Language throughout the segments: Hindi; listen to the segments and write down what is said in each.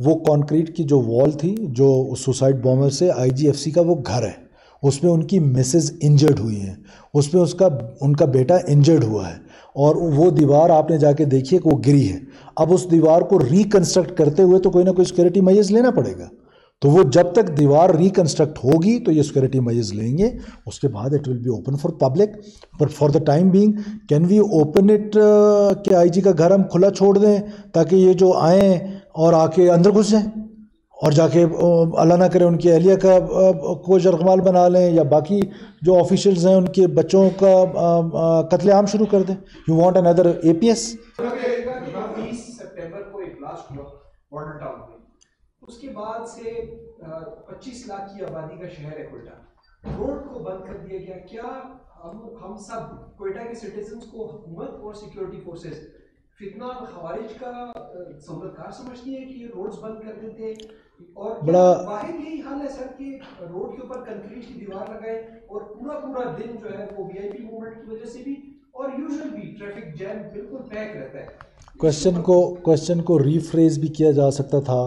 वो कंक्रीट की जो वॉल थी, जो सुसाइड बॉम्बर से आईजीएफसी का वो घर है, उसमें उनकी मिसेज इंजर्ड हुई हैं, उसमें उनका बेटा इंजर्ड हुआ है, और वो दीवार आपने जाके देखिए कि वो गिरी है। अब उस दीवार को रिकंस्ट्रक्ट करते हुए तो कोई ना कोई सिक्योरिटी मेजर्स लेना पड़ेगा। तो वो जब तक दीवार रिकंस्ट्रक्ट होगी तो ये सिक्योरिटी मेजर्स लेंगे, उसके बाद it will be open for public. But for the time being can we open it कि आईजी का घर हम खुला छोड़ दें ताकि ये जो आए और आके अंदर घुस जाएं और जाके अल्लाह ना करे उनकी अहलिया का को जरगमाल बना लें, या बाकी जो ऑफिशियल्स हैं उनके बच्चों का कत्लेआम शुरू कर दें। You want another APS? 20 सितंबर को एक ब्लास्ट हुआ मॉडल टाउन में, उसके बाद से 25 लाख की आबादी का शहर है कोयटा, रोड को बंद कर दिया गया। क्या हम सब कोयटा के सिटीजन्स को हुकूमत और सिक्योरिटी फोर्सेस फितना खवारिज का सहूलतकार समझती है कि ये रोड्स बंद कर देते, और बड़ा वाहिद यही हाल है सर कि रोड के ऊपर कंक्रीट की दीवार लगाए और पूरा दिन जो है वो वीआईपी मूवमेंट की वजह से भी और यूजुअल भी ट्रैफिक जैम बिल्कुल पैक रहता है। क्वेश्चन को रीफ्रेज भी किया जा सकता था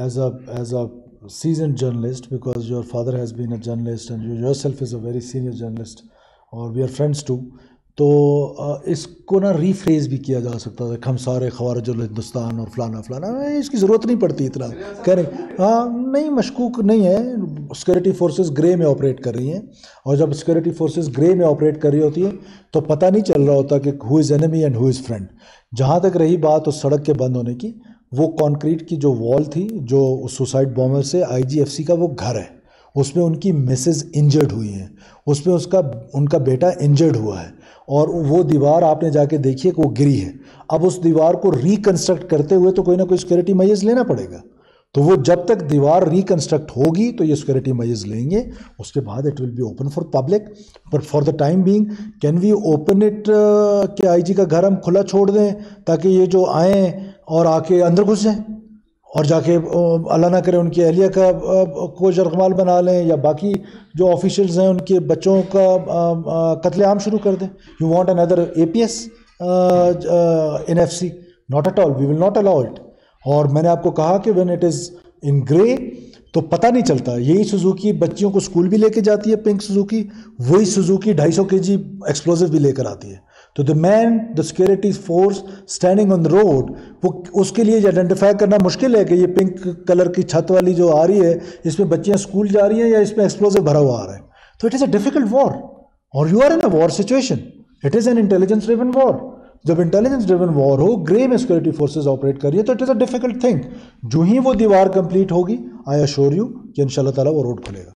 as a seasoned journalist, because your father has been a journalist and you yourself is a very senior journalist और we are friends too। तो इसको ना रीफ्रेज भी किया जा सकता था, हम सारे खवारिजुल हिंदुस्तान और फलाना फलाना, इसकी ज़रूरत नहीं पड़ती इतना करें। हाँ नहीं, मशकूक नहीं है, सिक्योरिटी फोर्सेस ग्रे में ऑपरेट कर रही हैं, और जब सिक्योरिटी फोर्सेस ग्रे में ऑपरेट कर रही होती है तो पता नहीं चल रहा होता कि who is enemy and who is friend. जहाँ तक रही बात उस सड़क के बंद होने की, वो कंक्रीट की जो वॉल थी, जो सुसाइड बॉम्बर से आईजीएफसी का वो घर है, उसमें उनकी मिसेज इंजर्ड हुई हैं, उसमें उनका बेटा इंजर्ड हुआ है, और वो दीवार आपने जाके देखिए कि वो गिरी है। अब उस दीवार को रिकंस्ट्रक्ट करते हुए तो कोई ना कोई सिक्योरिटी मेजर्स लेना पड़ेगा। तो वो जब तक दीवार रिकंस्ट्रक्ट होगी तो ये सिक्योरिटी मेजर्स लेंगे, उसके बाद it will be open for public. But for the time being can we open it कि आईजी का घर हम खुला छोड़ दें ताकि ये जो आए और आके अंदर घुस जाएं और जाके अल्लाह ना करे उनकी अहलिया का को जरगमाल बना लें, या बाकी जो ऑफिशियल्स हैं उनके बच्चों का कत्लेआम शुरू कर दें। You want another APS in FC? Not at all, we will not allow it. और मैंने आपको कहा कि when it is in grey तो पता नहीं चलता। यही सुजुकी बच्चियों को स्कूल भी लेके जाती है, पिंक सुजुकी, वही सुजुकी 250 kg एक्सप्लोजिव भी लेकर आती है। तो the man, the security force standing on the road, वो उसके लिए आइडेंटिफाई करना मुश्किल है कि ये पिंक कलर की छत वाली जो आ रही है, इसमें बच्चियां स्कूल जा रही हैं या इसमें एक्सप्लोजिव भरा हुआ आ रहा है। तो it is a difficult war, और you are in a war situation. It is an intelligence driven war. जब इंटेलिजेंस ड्रिवन वॉर हो, ग्रे में सिक्योरिटी फोर्सेज ऑपरेट कर रही है, तो it is a difficult thing. जो ही वो दीवार कंप्लीट होगी, आई अश्योर यू कि इंशाल्लाह ताला वो रोड खुलेगा।